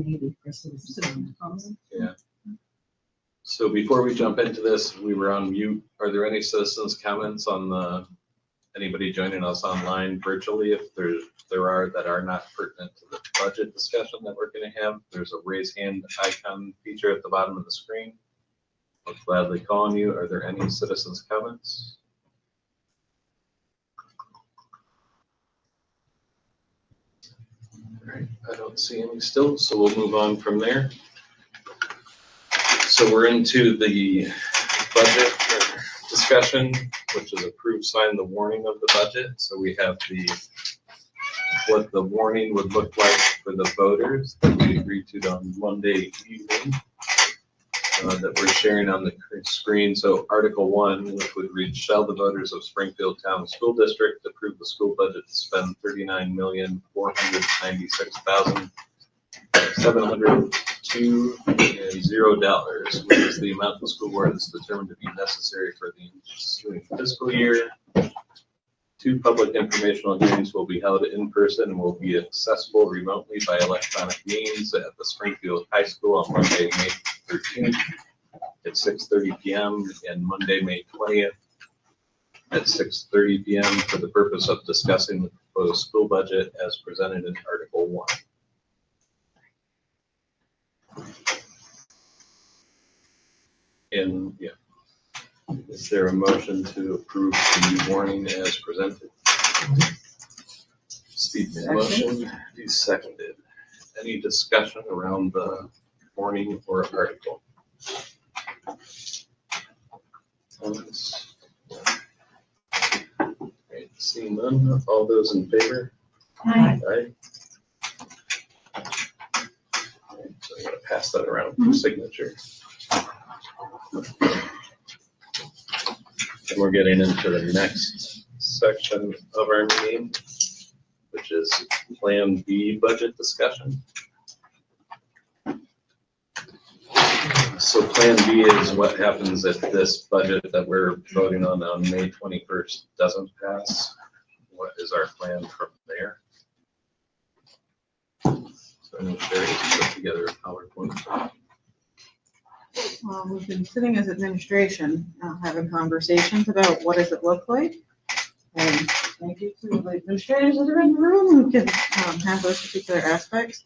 180 for citizen comments. Yeah. So before we jump into this, we were on mute. Are there any citizens' comments on anybody joining us online virtually? If there are that are not pertinent to the budget discussion that we're going to have, there's a raise hand icon feature at the bottom of the screen. I'll gladly call on you. Are there any citizens' comments? All right, I don't see any still, so we'll move on from there. So we're into the budget discussion, which is approve, sign the warning of the budget. So we have what the warning would look like for the voters that we agreed to on Monday evening that we're sharing on the screen. So Article 1, which would read, shall the voters of Springfield Town School District approve the school budget to spend $39,496,702.00, which is the amount the school board is determined to be necessary for the ensuing fiscal year. 2 public informational hearings will be held in person and will be accessible remotely by electronic means at the Springfield High School on Monday, May 13th at 6:30 p.m. and Monday, May 20th at 6:30 p.m. for the purpose of discussing the proposed school budget as presented in Article 1. And yeah. Is there a motion to approve the warning as presented? Steve made a motion, he seconded. Any discussion around the warning or article? Comments? Right, seeing none, all those in favor? Aye. Aye. Right, so I'm going to pass that around for signature. And we're getting into the next section of our meeting, which is Plan B budget discussion. So Plan B is what happens if this budget that we're voting on May 21st doesn't pass. What is our plan from there? So I know Sherry has put together a PowerPoint. Well, we've been sitting as administration, having conversations about what does it look like. And thank you to the administrators that are in the room who can have those particular aspects.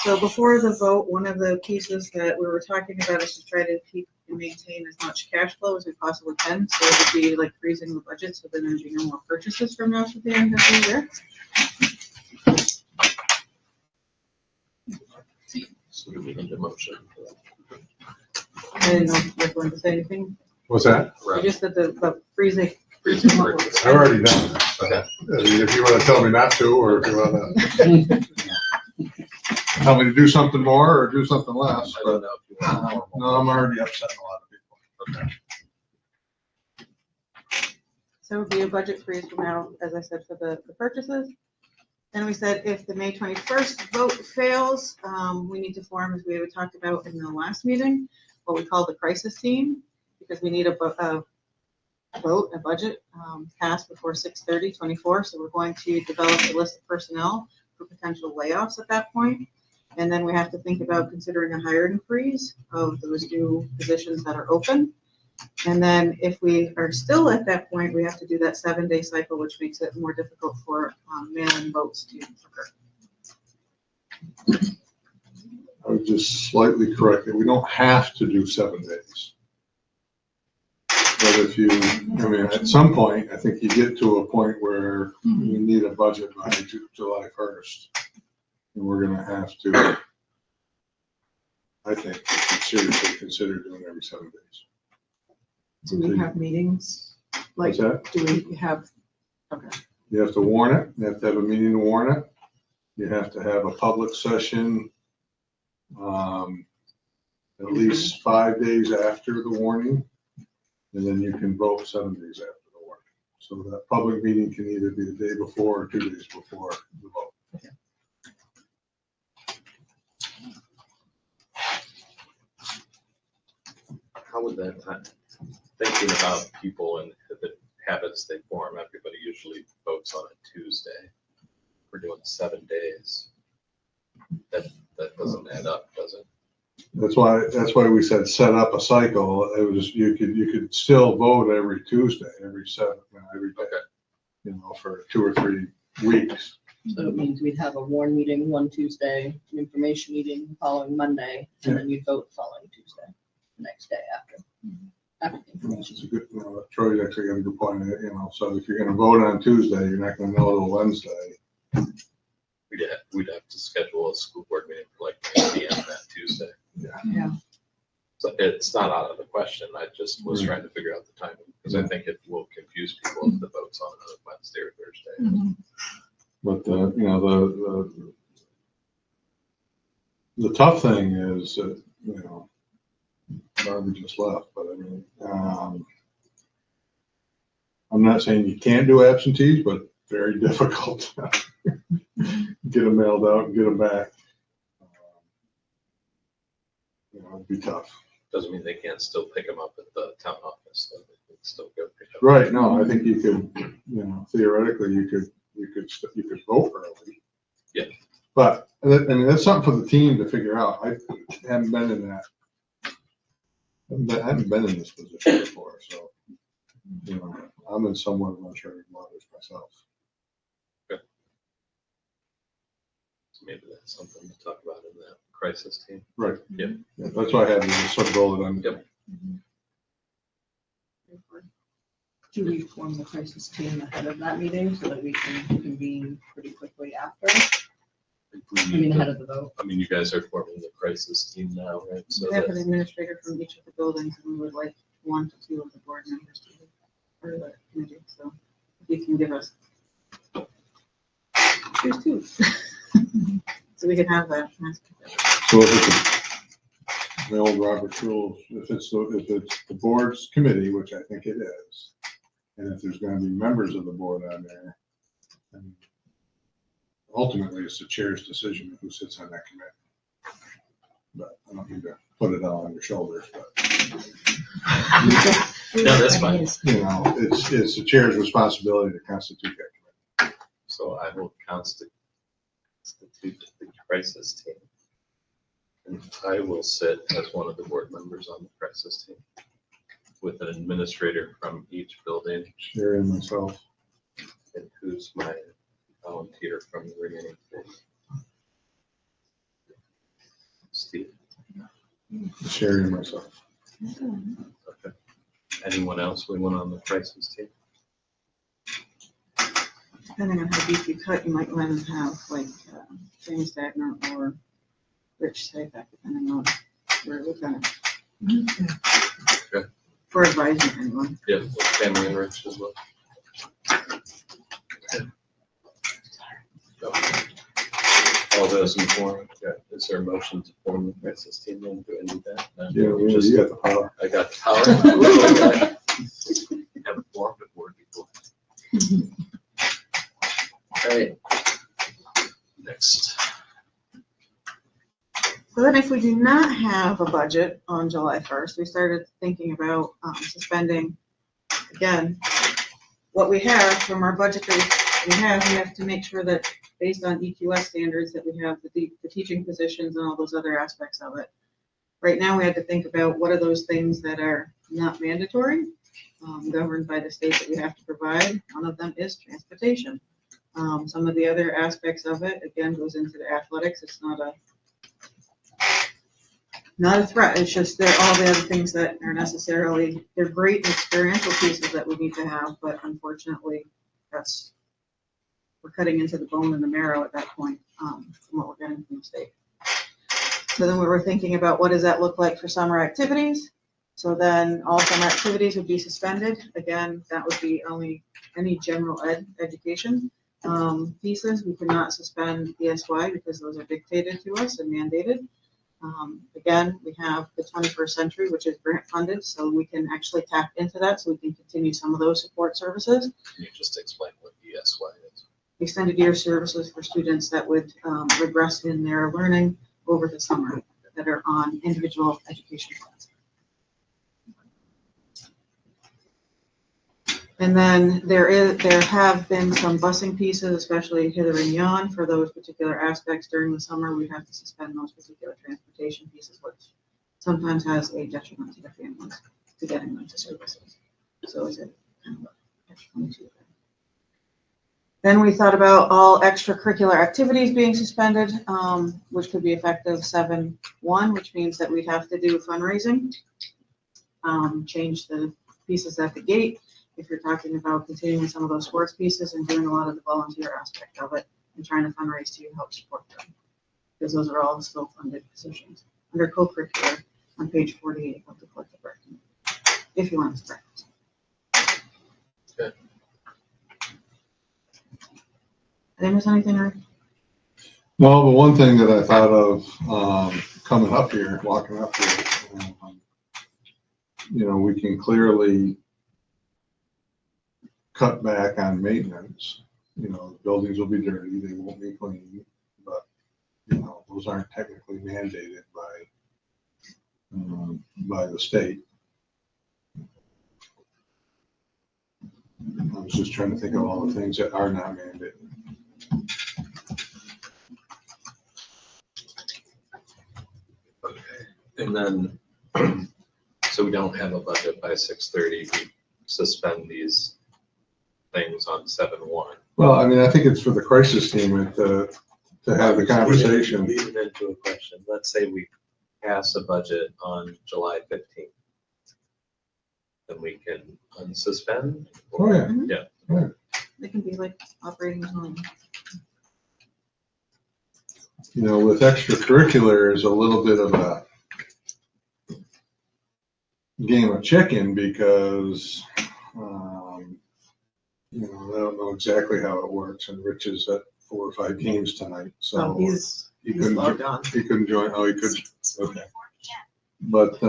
So before the vote, one of the pieces that we were talking about is to try to keep and maintain as much cash flow as we possibly can. So it would be like freezing the budget so then there'd be no more purchases from now to the end of the year. So we need a motion for that. I didn't know if you were going to say anything. What's that? I just said the freezing. I've already done that. Okay. I mean, if you want to tell me not to, or if you want to tell me to do something more or do something less. I don't know if you want. No, I'm already upsetting a lot of people. Okay. So it would be a budget freeze from now, as I said, for the purchases. Then we said if the May 21st vote fails, we need to form, as we had talked about in the last meeting, what we call the crisis team, because we need a budget passed before 6/30/24. So we're going to develop a list of personnel for potential layoffs at that point. And then we have to think about considering a hiring freeze of those new positions that are open. And then if we are still at that point, we have to do that 7-day cycle, which makes it more difficult for mail-in votes to occur. I would just slightly correct it. We don't have to do 7 days. But if you, I mean, at some point, I think you get to a point where you need a budget by July 1st. And we're going to have to, I think, seriously consider doing every 7 days. Do we have meetings? Like, What's that? do we have, okay. You have to warn it. You have to have a meeting to warn it. You have to have a public session at least 5 days after the warning. And then you can vote 7 days after the warning. So that public meeting can either be the day before or 2 days before the vote. Okay. How would that, thinking about people and the habits they form, everybody usually votes on a Tuesday. We're doing 7 daes. That that doesn't add up, does it? That's why we said set up a cycle. It was, you could still vote every Tuesday, every day, Okay. you know, for 2 or 3 weeks. So it means we'd have a warn meeting one Tuesday, an information meeting the following Monday, and then you'd vote the following Tuesday, the next day after. After the information. It's a good, you know, Troy actually got a good point, you know, so if you're gonna vote on Tuesday, you're not gonna know till Wednesday. We'd have to schedule a school board meeting for like 9 PM that Tuesday. Yeah. So it's not out of the question. I just was trying to figure out the timing, because I think it will confuse people if the vote's on a Wednesday or Thursday. But you know, the tough thing is that, you know, Barbie just left, but I mean, I'm not saying you can't do absentees, but very difficult. Get them mailed out and get them back. You know, it'd be tough. Doesn't mean they can't still pick them up at the town office, so they can still go pick up. Right, no, I think you could, you know, theoretically, you could vote early. Yeah. But, I mean, that's something for the team to figure out. I haven't been in that. I haven't been in this position before, so, you know, I'm in somewhat of uncharted waters myself. So maybe that's something to talk about in the crisis team. Right. Yep. Yeah, that's why I had to just sort of roll it on. Yep. Do we form the crisis team ahead of that meeting so that we can convene pretty quickly after? I mean, ahead of the vote. I mean, you guys are forming the crisis team now, right? So We have an that's, administrator from each of the buildings, and we would like 1 to 2 of the board members to be part of the committee, so if you can give us. Choose 2. So we can have that. So if it's the old Robert's rules, if it's the board's committee, which I think it is, and if there's gonna be members of the board on there, then ultimately it's the chair's decision who sits on that committee. But I don't mean to put it all on your shoulders, but, no, that's fine. you know, it's the chair's responsibility to constitute that committee. So I will constitute the crisis team. And I will sit as one of the board members on the crisis team with an administrator from each building, Sherry and myself. and who's my volunteer from the remaining 3. Steve. Sherry and myself. Okay. Anyone else we want on the crisis team? Depending on how deep you cut, you might want to have like James Dagner or Rich Sayback, depending on where we're going. Okay. For advising anyone. Yeah, with family and Rich as well. Okay. All those in form, yeah, is there a motion to form the crisis team? Then do I need that? No. Yeah, well, you got the power. I got the power. Haven't formed a board before. All right. Next. So then if we do not have a budget on July 1st, we started thinking about suspending, again, what we have from our budget that we have to make sure that based on EQS standards that we have the teaching positions and all those other aspects of it. Right now, we had to think about what are those things that are not mandatory, governed by the state that we have to provide. One of them is transportation. Some of the other aspects of it, again, goes into the athletics. It's not a threat. It's just they're all the other things that are necessarily, they're great experiential pieces that we need to have, but unfortunately, we're cutting into the bone and the marrow at that point, from what we're getting from the state. So then we were thinking about what does that look like for summer activities? So then all summer activities would be suspended. Again, that would be only any general education pieces. We cannot suspend ESY because those are dictated to us and mandated. Again, we have the 21st Century, which is grant funded, so we can actually tap into that so we can continue some of those support services. Can you just explain what ESY is? Extended year services for students that would regress in their learning over the summer that are on individual education plans. And then there have been some busing pieces, especially hither and yon, for those particular aspects during the summer. We have to suspend those particular transportation pieces, which sometimes has a detriment to the families to getting them to services. So it's a kind of a catch-22 there. Then we thought about all extracurricular activities being suspended, which could be effective 7/1, which means that we'd have to do fundraising, change the pieces at the gate. If you're talking about continuing some of those sports pieces and doing a lot of the volunteer aspect of it and trying to fundraise to help support them. Because those are all still funded positions under co-curricular on page 48 of the collective bargaining, if you want to practice. Okay. Did I miss anything, Rick? No, the one thing that I thought of coming up here, walking up here, we can clearly cut back on maintenance. Buildings will be dirty, they won't be clean, but those aren't technically mandated by the state. I was just trying to think of all the things that are not mandated. Okay. And then, so we don't have a budget by 6:30, we suspend these things on 7/1. Well, I mean, I think it's for the crisis team to have the conversation. Leading into a question, let's say we pass a budget on July 15th. Then we can unsuspend? Oh, yeah. Yeah. Right. They can be like operating time. With extracurriculars, a little bit of a game of chicken because, I don't know exactly how it works, and Rich is at 4 or 5 games tonight, so He's couldn't logged on. he couldn't join. Oh, he could. Okay. But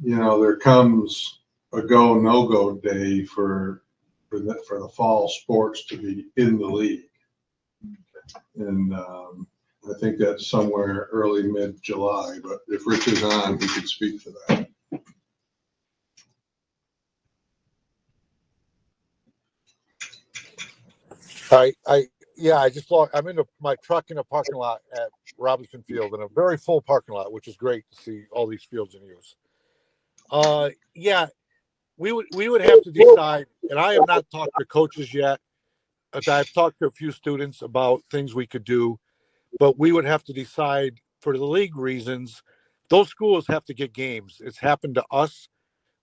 there comes a go no go day for the fall sports to be in the league, and I think that's somewhere early mid-July. But if Rich is on, he could speak to that. I just logged. I'm in my truck in a parking lot at Robinson Field, in a very full parking lot, which is great to see all these fields in use. We would have to decide, and I have not talked to coaches yet, but I've talked to a few students about things we could do, but we would have to decide for the league reasons. Those schools have to get games. It's happened to us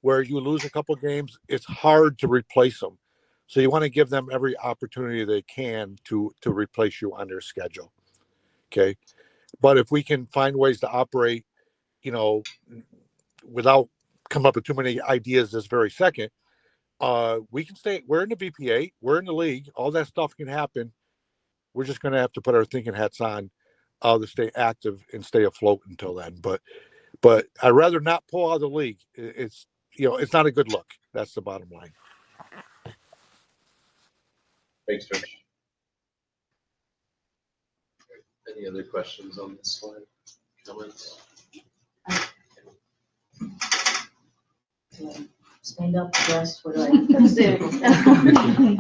where you lose a couple games, it's hard to replace them. So you want to give them every opportunity they can to replace you on their schedule. Okay. But if we can find ways to operate, without come up with too many ideas this very second, we can stay, we're in the BPA, we're in the league, all that stuff can happen. We're just going to have to put our thinking hats on to stay active and stay afloat until then. But I'd rather not pull out of the league. It's not a good look. That's the bottom line. Thanks, Rich. Any other questions on this slide? Comments? Stand up, dress, what do I do?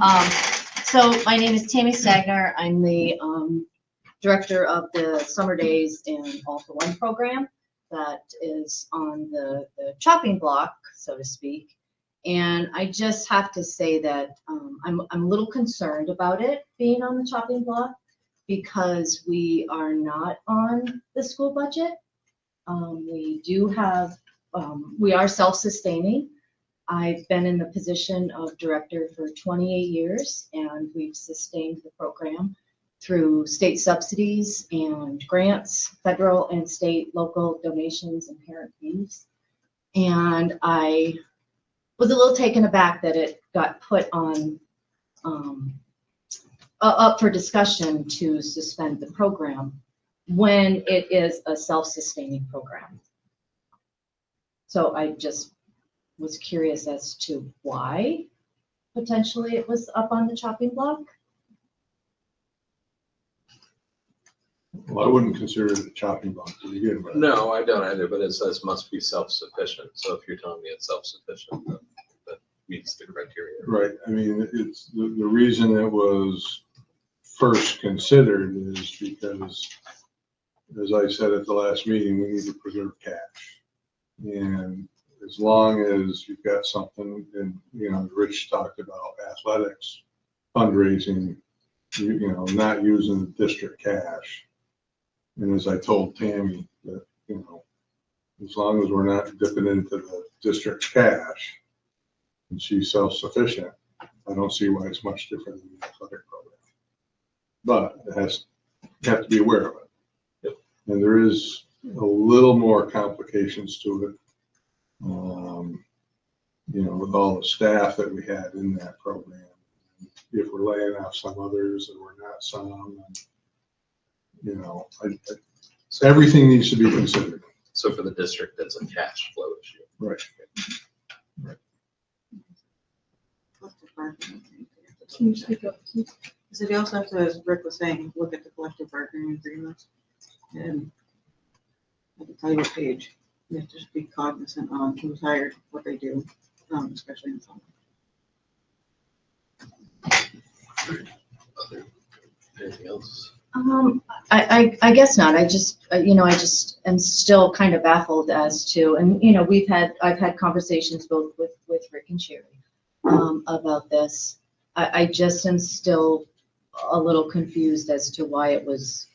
So my name is Tammy Stagner. I'm the director of the Summer Days and All for One program that is on the chopping block, so to speak. And I just have to say that I'm a little concerned about it being on the chopping block because we are not on the school budget. We do have, we are self-sustaining. I've been in the position of director for 28 years, and we've sustained the program through state subsidies and grants, federal and state, local donations and parent fees. And I was a little taken aback that it got put on up for discussion to suspend the program when it is a self-sustaining program. So I just was curious as to why potentially it was up on the chopping block. Well, I wouldn't consider it a chopping block to begin with. No, I don't either, but it says must be self-sufficient. So if you're telling me it's self-sufficient, then meets the criteria. Right, I mean, it's, the reason it was first considered is because, as I said at the last meeting, we need to preserve cash. And as long as you've got something, and, you know, Rich talked about athletics, fundraising, you know, not using the district cash. And as I told Tammy, that, you know, as long as we're not dipping into the district's cash, and she's self-sufficient, I don't see why it's much different than the athletic program. But it has, you have to be aware of it. Yep. And there is a little more complications to it. You know, with all the staff that we had in that program, if we're laying off some others and we're not some, and, you know, everything needs to be considered. So for the district, that's a cash flow issue. Right. Can you speak up, please? Because you also have to, as Rick was saying, look at the collective bargaining agreements. And I can tell you what page. You have to just be cognizant of who's hired, what they do, especially in summer. Anything else? I guess not. I just, you know, I just am still kind of baffled as to, and, you know, I've had conversations both with Rick and Sherry about this. I just am still a little confused as to why it was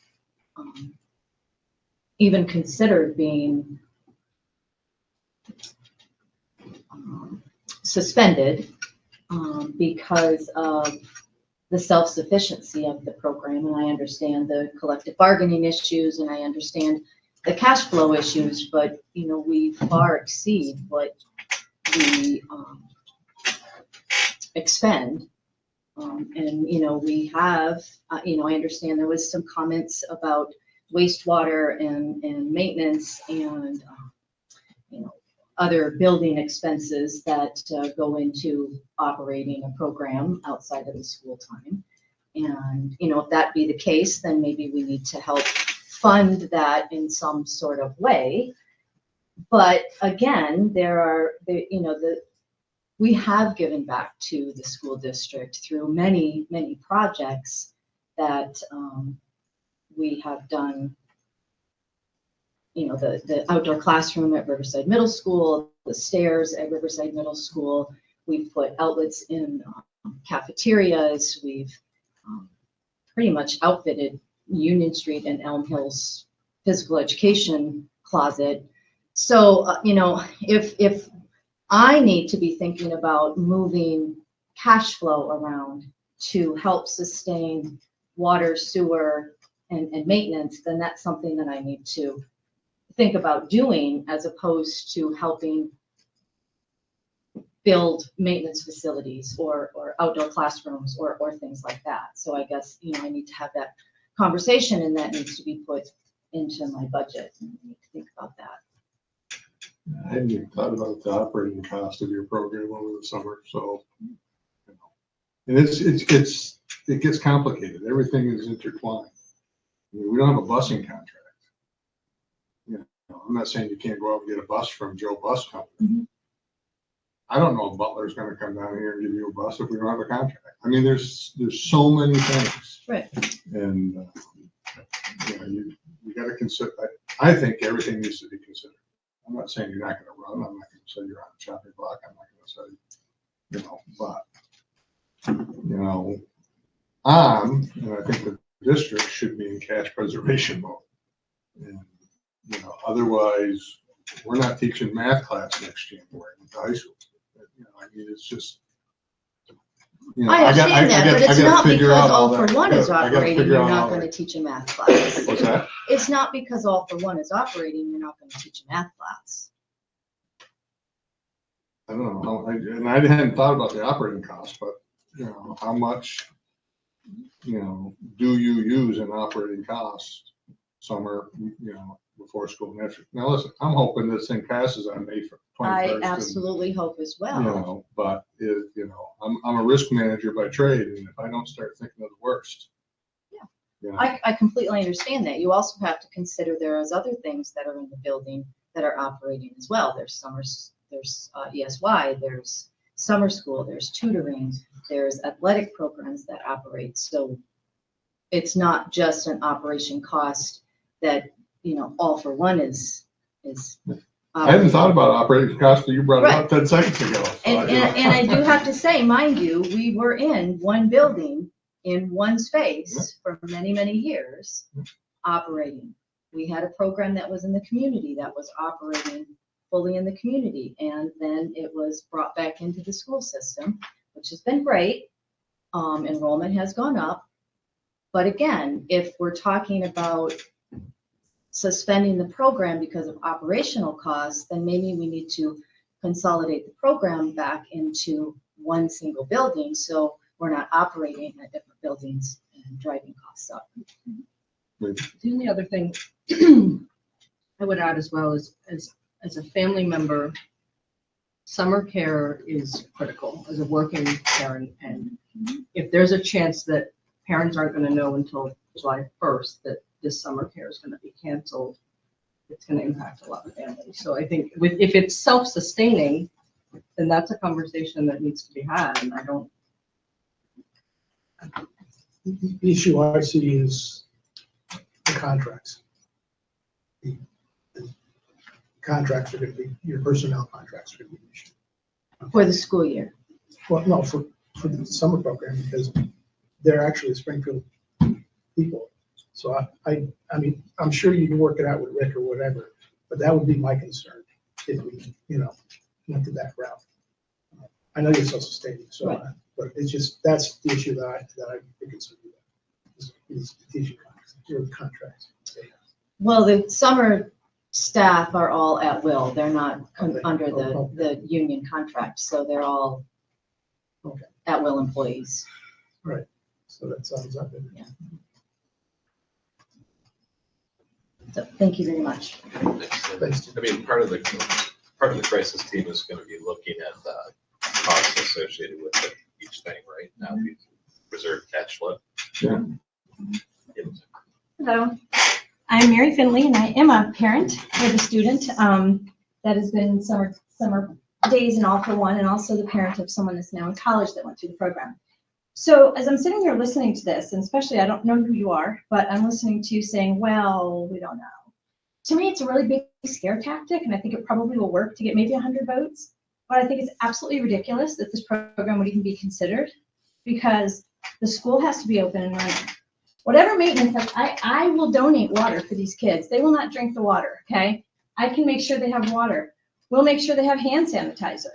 even considered being suspended because of the self-sufficiency of the program. And I understand the collective bargaining issues and I understand the cash flow issues, but, you know, we far exceed what we expend. And, you know, we have, you know, I understand there was some comments about wastewater and maintenance and, you know, other building expenses that go into operating a program outside of the school time. And, you know, if that be the case, then maybe we need to help fund that in some sort of way. But again, we have given back to the school district through many, many projects that we have done. You know, the outdoor classroom at Riverside Middle School, the stairs at Riverside Middle School. We've put outlets in cafeterias. We've pretty much outfitted Union Street and Elm Hills physical education closet. So, you know, if I need to be thinking about moving cash flow around to help sustain water, sewer, and maintenance, then that's something that I need to think about doing as opposed to helping build maintenance facilities or outdoor classrooms or things like that. So I guess, you know, I need to have that conversation and that needs to be put into my budget. And I need to think about that. I hadn't even thought about the operating cost of your program over the summer, so, you know. And it gets complicated. Everything is intertwined. I mean, we don't have a busing contract. I'm not saying you can't go out and get a bus from Joe Bus Company. Mm-hmm. I don't know if Butler's going to come down here and give you a bus if we don't have a contract. I mean, there's so many things. Right. And you know, you got to consider. I think everything needs to be considered. I'm not saying you're not going to run. I'm not going to say you're on a chopping block. I'm not going to say, you know, but you know, and I think the district should be in cash preservation mode. And you know, otherwise, we're not teaching math class next January with the high school. You know, I mean, it's just, you know, I understand that, but it's not because All for One is I gotta operating, figure you're out not all going to that. teach a math class. What's that? It's not because All for One is operating, you're not going to teach a math class. I don't know, and I hadn't thought about the operating costs, but, you know, how much, you know, do you use in operating costs summer, you know, before school and after? Now, listen, I'm hoping this thing passes on May 21st. I absolutely hope as well. You know, but you know, I'm a risk manager by trade, and if I don't start thinking of the worst. Yeah. You know, I completely understand that. You also have to consider there is other things that are in the building that are operating as well. There's ESY, there's summer school, there's tutoring, there's athletic programs that operate. So it's not just an operation cost that, all for one is. I hadn't thought about operating costs, but you brought it up 10 seconds ago. So And I do have to say, mind you, we were in one building, in one space for many, many years, operating. We had a program that was in the community that was operating fully in the community. And then it was brought back into the school system, which has been great. Enrollment has gone up. But again, if we're talking about suspending the program because of operational costs, then maybe we need to consolidate the program back into one single building, so we're not operating at different buildings and driving costs up. The only other thing I would add as well is, as a family member, summer care is critical as a working parent. And if there's a chance that parents aren't going to know until July 1st that this summer care is going to be canceled, it's going to impact a lot of families. So I think if it's self-sustaining, then that's a conversation that needs to be had. And The issue I see is the contracts. The contracts are going to be, your personnel contracts are going to be an issue. For the school year. Well, no, for the summer program, because they're actually Springfield people. So I mean, I'm sure you can work it out with Rick or whatever, but that would be my concern if we, went to that route. I know you're self-sustaining, so, Right. But it's just, that's the issue that I'd be concerned with, is the teaching contracts. Well, the summer staff are all at will. They're not Okay. under Okay. the union contract, so they're all Okay. at will employees. Right, so that sounds like it. So thank you very much. Thanks. I mean, part of the crisis team is going to be looking at the costs associated with each thing, right? Now we reserve cash flow. Yeah. Hello, I'm Mary Finley, and I am a parent with a student that has been in summer days in All for One, and also the parent of someone that's now in college that went through the program. So as I'm sitting here listening to this, and especially I don't know who you are, but I'm listening to you saying, well, we don't know. To me, it's a really big scare tactic, and I think it probably will work to get maybe 100 votes. But I think it's absolutely ridiculous that this program would even be considered, because the school has to be open and running. Whatever maintenance, like I will donate water for these kids. They will not drink the water, okay? I can make sure they have water. We'll make sure they have hand sanitizer.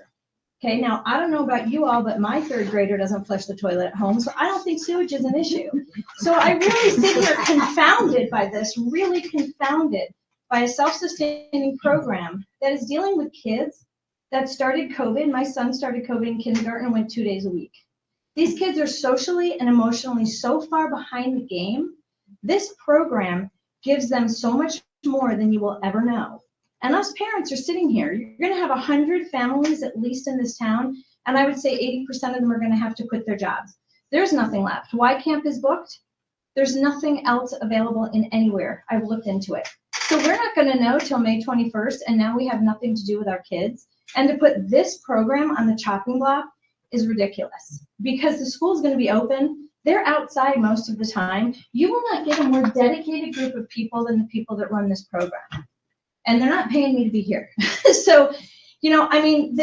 Okay, now I don't know about you all, but my third grader doesn't flush the toilet at home, so I don't think sewage is an issue. So I really sit here confounded by this, really confounded by a self-sustaining program that is dealing with kids that started COVID. My son started COVID in kindergarten and went 2 days a week. These kids are socially and emotionally so far behind the game. This program gives them so much more than you will ever know. And us parents are sitting here. You're going to have 100 families at least in this town, and I would say 80% of them are going to have to quit their jobs. There's nothing left. Y Camp is booked. There's nothing else available in anywhere. I've looked into it. So we're not going to know till May 21st, and now we have nothing to do with our kids. And to put this program on the chopping block is ridiculous, because the school is going to be open. They're outside most of the time. You will not get a more dedicated group of people than the people that run this program. And they're not paying me to be here. So, I mean,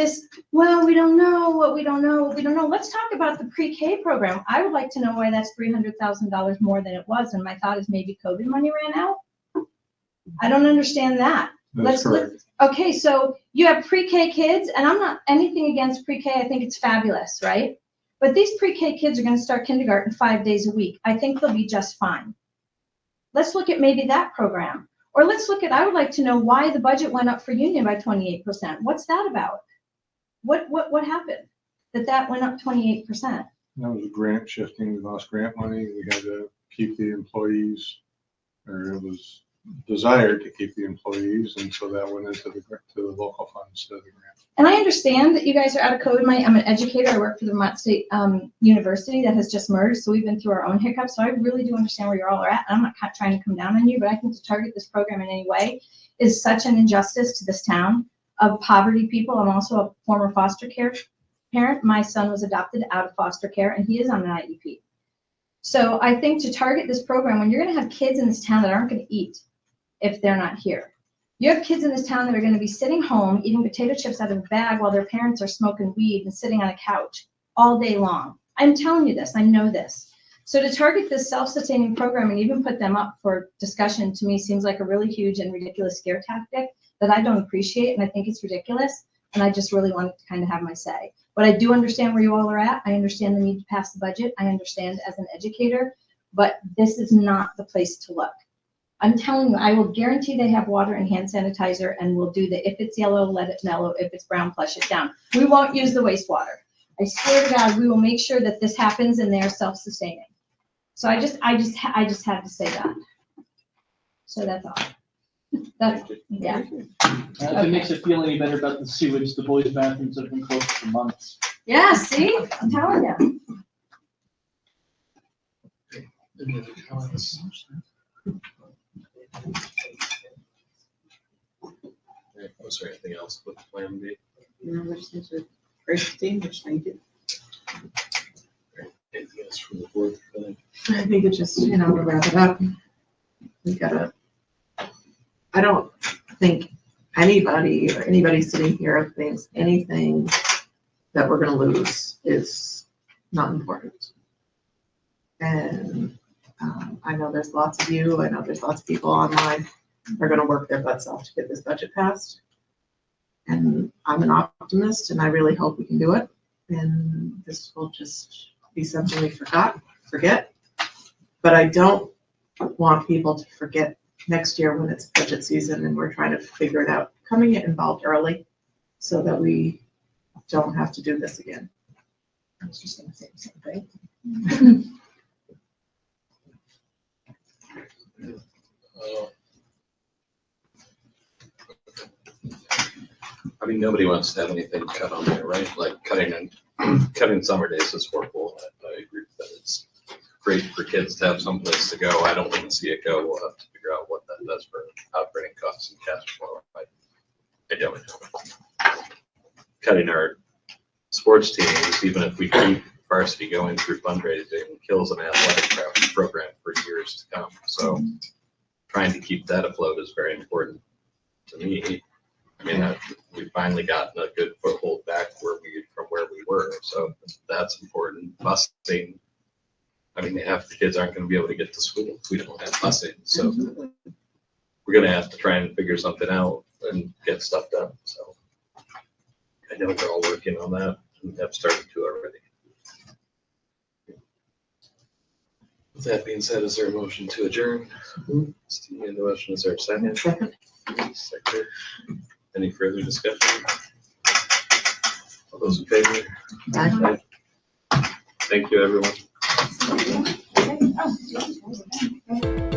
well, we don't know what we don't know. Let's talk about the pre-K program. I would like to know why that's $300,000 more than it was. And my thought is maybe COVID money ran out. I don't understand that. That's correct. Okay, so you have pre-K kids, and I'm not anything against pre-K. I think it's fabulous, right? But these pre-K kids are going to start kindergarten 5 days a week. I think they'll be just fine. Let's look at maybe that program. Or let's look at, I would like to know why the budget went up for union by 28%. What's that about? What happened that went up 28%? That was a grant shifting. We lost grant money. We had to keep the employees, or it was desired to keep the employees, and so that went into the local fund instead of the grant. And I understand that you guys are out of COVID. I'm an educator. I work for the Vermont State University that has just merged, so we've been through our own hiccups. So I really do understand where you all are at. I'm not trying to come down on you, but I think to target this program in any way is such an injustice to this town of poverty people. I'm also a former foster care parent, my son was adopted out of foster care and he is on an IEP. So I think to target this program, when you're going to have kids in this town that aren't going to eat if they're not here. You have kids in this town that are going to be sitting home eating potato chips out of a bag while their parents are smoking weed and sitting on a couch all day long. I'm telling you this, I know this. So to target this self-sustaining program and even put them up for discussion, to me seems like a really huge and ridiculous scare tactic that I don't appreciate, and I think it's ridiculous, and I just really wanted to kind of have my say. But I do understand where you all are at. I understand the need to pass the budget. I understand as an educator, but this is not the place to look. I'm telling you, I will guarantee they have water and hand sanitizer, and we'll do the, if it's yellow, let it mellow. If it's brown, flush it down. We won't use the wastewater. I swear to God, we will make sure that this happens and they're self-sustaining. So I just had to say that. So that's all. That's, yeah. If it makes you feel any better about the sewage, the boys' bathrooms have been closed for months. Yeah, see, I'm telling you. Any other comments? Was there anything else with Plan B? No, we just need to grace the team, which thank you. Anything else from the board? I think it's just, to wrap it up, we gotta, I don't think anybody or anybody sitting here thinks anything that we're gonna lose is not important. And I know there's lots of you, I know there's lots of people online that are gonna work their butts off to get this budget passed. And I'm an optimist and I really hope we can do it. And this will just be something we forget. But I don't want people to forget next year when it's budget season and we're trying to figure it out, coming get involved early so that we don't have to do this again. I was just gonna say the same thing. I mean, nobody wants to have anything cut on there, right? Like cutting summer days is horrible. I agree that it's great for kids to have someplace to go. I don't want to see it go. We'll have to figure out what that does for operating costs and cash flow. I don't know. Cutting our sports teams, even if we keep varsity going through fundraising, kills an athletic program for years to come. So trying to keep that afloat is very important to me. I mean, we've finally gotten a good foothold back from where we were, so that's important. Busing, I mean, half the kids aren't going to be able to get to school if we don't have busing, so we're going to have to try and figure something out and get stuff done. So I know we're all working on that and have started to already. With that being said, is there a motion to adjourn? Steve made the motion. Is there a second? Second. Any further discussion? All those in favor? Aye. Thank you, everyone. Oh,